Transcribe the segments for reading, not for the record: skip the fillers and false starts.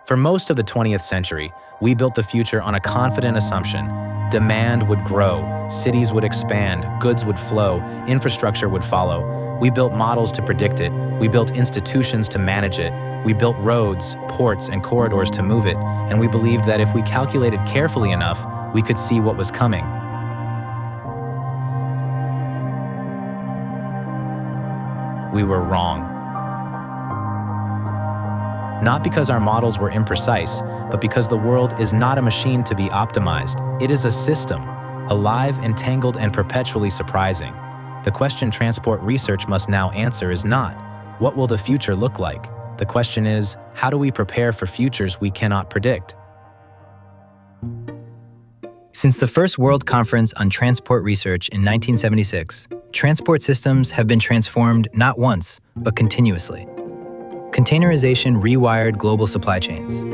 For most of the 20th century, we built the future on a confident assumption. Demand would grow, cities would expand, goods would flow, infrastructure would follow. We built models to predict it. We built institutions to manage it. We built roads, ports, and corridors to move it. And we believed that if we calculated carefully enough, we could see what was coming. We were wrong. Not because our models were imprecise, but because the world is not a machine to be optimized. It is a system, alive, entangled, and perpetually surprising. The question transport research must now answer is not, what will the future look like? The question is, how do we prepare for futures we cannot predict? Since the first World Conference on Transport Research in 1976, transport systems have been transformed not once, but continuously. Containerization rewired global supply chains.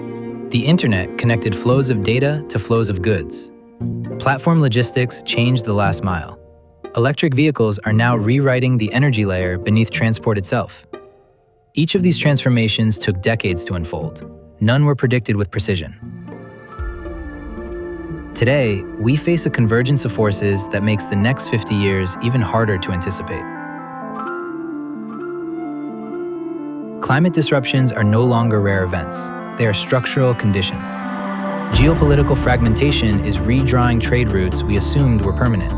The internet connected flows of data to flows of goods. Platform logistics changed the last mile. Electric vehicles are now rewriting the energy layer beneath transport itself. Each of these transformations took decades to unfold. None were predicted with precision. Today, we face a convergence of forces that makes the next 50 years even harder to anticipate. Climate disruptions are no longer rare events. They are structural conditions. Geopolitical fragmentation is redrawing trade routes we assumed were permanent.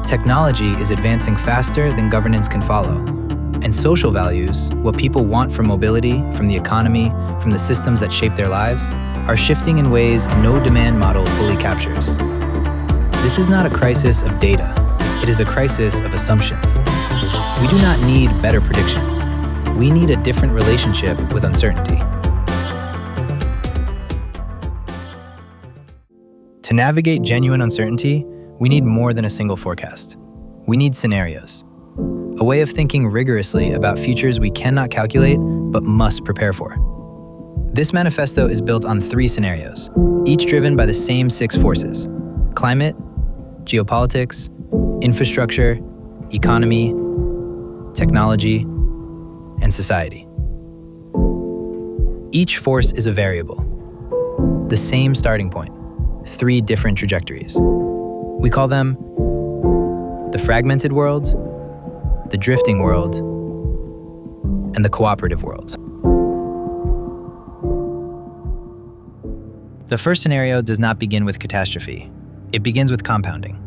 Technology is advancing faster than governance can follow. And social values, what people want from mobility, from the economy, from the systems that shape their lives, are shifting in ways no demand model fully captures. This is not a crisis of data. It is a crisis of assumptions. We do not need better predictions. We need a different relationship with uncertainty. To navigate genuine uncertainty, we need more than a single forecast. We need scenarios. A way of thinking rigorously about futures we cannot calculate, but must prepare for. This manifesto is built on 3 scenarios, each driven by the same 6 forces: climate, geopolitics, infrastructure, economy, technology, and society. Each force is a variable. The same starting point, 3 different trajectories. We call them the fragmented world, the drifting world, and the cooperative world. The first scenario does not begin with catastrophe. It begins with compounding.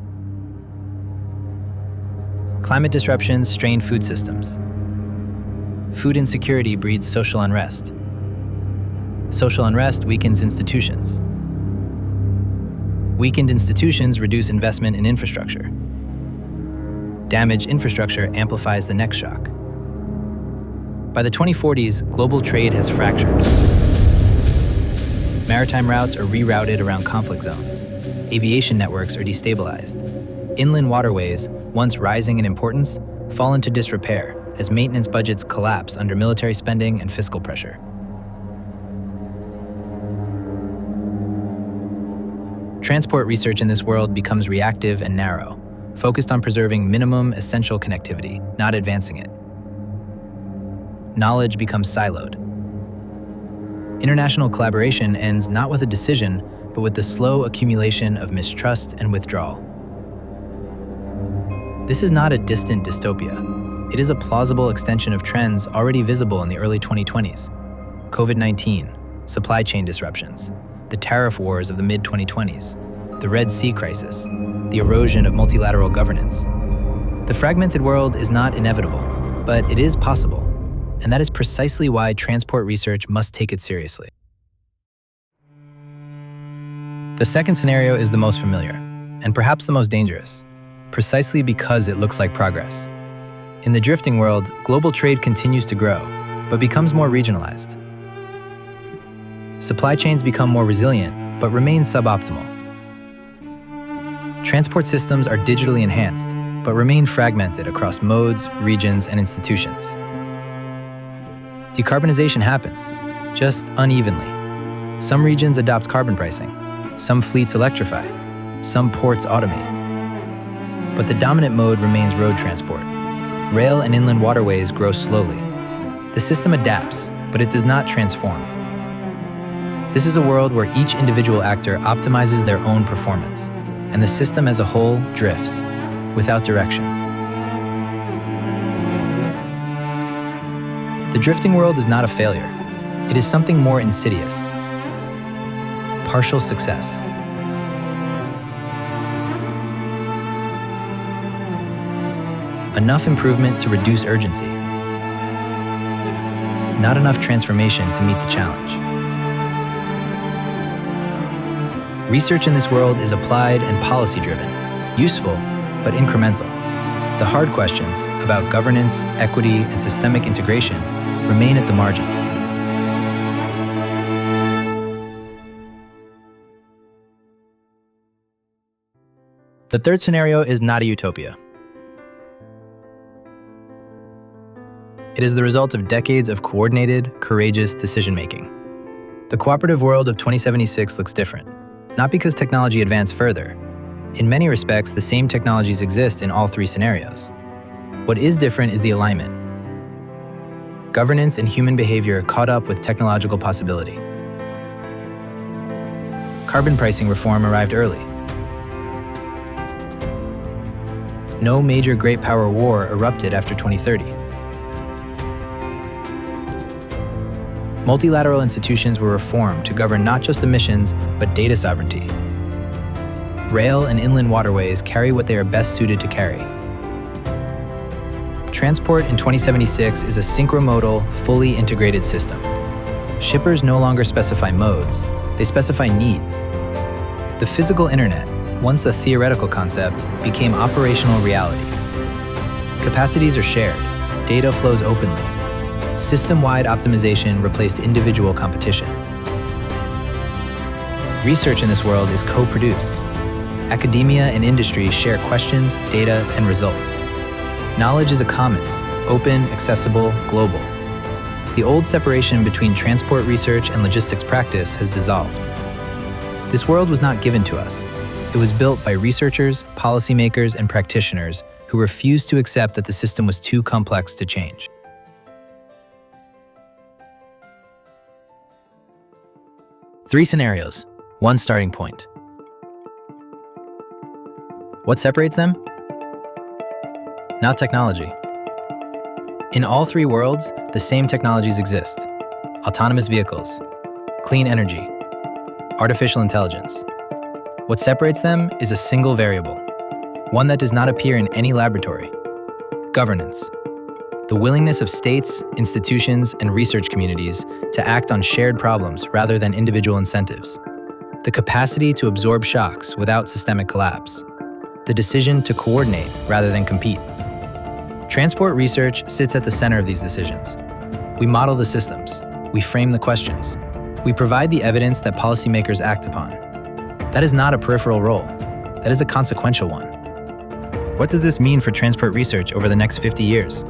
Climate disruptions strain food systems. Food insecurity breeds social unrest. Social unrest weakens institutions. Weakened institutions reduce investment in infrastructure. Damaged infrastructure amplifies the next shock. By the 2040s, global trade has fractured. Maritime routes are rerouted around conflict zones. Aviation networks are destabilized. Inland waterways, once rising in importance, fall into disrepair as maintenance budgets collapse under military spending and fiscal pressure. Transport research in this world becomes reactive and narrow, focused on preserving minimum essential connectivity, not advancing it. Knowledge becomes siloed. International collaboration ends not with a decision, but with the slow accumulation of mistrust and withdrawal. This is not a distant dystopia. It is a plausible extension of trends already visible in the early 2020s. COVID-19, supply chain disruptions, the tariff wars of the mid-2020s, the Red Sea crisis, the erosion of multilateral governance. The fragmented world is not inevitable, but it is possible, and that is precisely why transport research must take it seriously. The second scenario is the most familiar, and perhaps the most dangerous, precisely because it looks like progress. In the drifting world, global trade continues to grow, but becomes more regionalized. Supply chains become more resilient, but remain suboptimal. Transport systems are digitally enhanced, but remain fragmented across modes, regions, and institutions. Decarbonization happens, just unevenly. Some regions adopt carbon pricing, some fleets electrify, some ports automate. But the dominant mode remains road transport. Rail and inland waterways grow slowly. The system adapts, but it does not transform. This is a world where each individual actor optimizes their own performance, and the system as a whole drifts, without direction. The drifting world is not a failure. It is something more insidious. Partial success. Enough improvement to reduce urgency. Not enough transformation to meet the challenge. Research in this world is applied and policy-driven, useful, but incremental. The hard questions about governance, equity, and systemic integration remain at the margins. The third scenario is not a utopia. It is the result of decades of coordinated, courageous decision-making. The cooperative world of 2076 looks different, not because technology advanced further. In many respects, the same technologies exist in all three scenarios. What is different is the alignment. Governance and human behavior caught up with technological possibility. Carbon pricing reform arrived early. No major great power war erupted after 2030. Multilateral institutions were reformed to govern not just emissions, but data sovereignty. Rail and inland waterways carry what they are best suited to carry. Transport in 2076 is a synchromodal, fully integrated system. Shippers no longer specify modes, they specify needs. The physical internet, once a theoretical concept, became operational reality. Capacities are shared, data flows openly. System-wide optimization replaced individual competition. Research in this world is co-produced. Academia and industry share questions, data, and results. Knowledge is a commons, open, accessible, global. The old separation between transport research and logistics practice has dissolved. This world was not given to us. It was built by researchers, policymakers, and practitioners who refused to accept that the system was too complex to change. Three scenarios, one starting point. What separates them? Not technology. In all three worlds, the same technologies exist. Autonomous vehicles, clean energy, artificial intelligence. What separates them is a single variable, one that does not appear in any laboratory: governance. The willingness of states, institutions, and research communities to act on shared problems rather than individual incentives. The capacity to absorb shocks without systemic collapse. The decision to coordinate rather than compete. Transport research sits at the center of these decisions. We model the systems. We frame the questions. We provide the evidence that policymakers act upon. That is not a peripheral role. That is a consequential one. What does this mean for transport research over the next 50 years?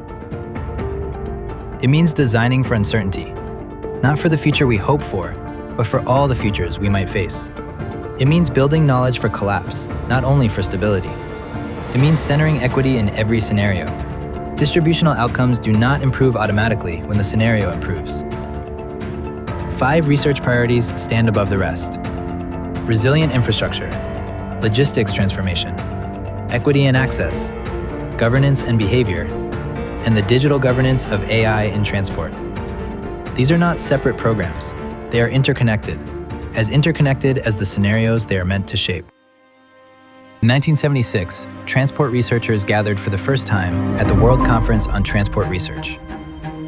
It means designing for uncertainty, not for the future we hope for, but for all the futures we might face. It means building knowledge for collapse, not only for stability. It means centering equity in every scenario. Distributional outcomes do not improve automatically when the scenario improves. 5 research priorities stand above the rest: resilient infrastructure, logistics transformation, equity and access, governance and behavior, and the digital governance of AI in transport. These are not separate programs. They are interconnected as the scenarios they are meant to shape. In 1976, transport researchers gathered for the first time at the World Conference on Transport Research.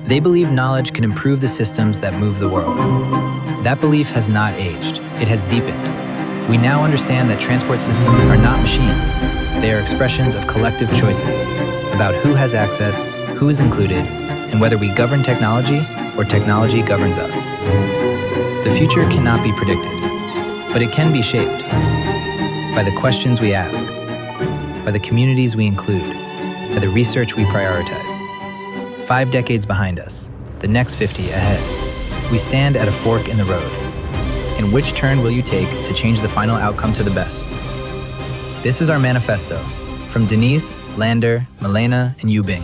They believe knowledge can improve the systems that move the world. That belief has not aged. It has deepened. We now understand that transport systems are not machines. They are expressions of collective choices about who has access, who is included, and whether we govern technology or technology governs us. The future cannot be predicted, but it can be shaped by the questions we ask, by the communities we include, by the research we prioritize. 5 decades behind us, the next 50 ahead. We stand at a fork in the road. And which turn will you take to change the final outcome to the best? This is our manifesto from Denise, Lander, Mylena, and Yubing.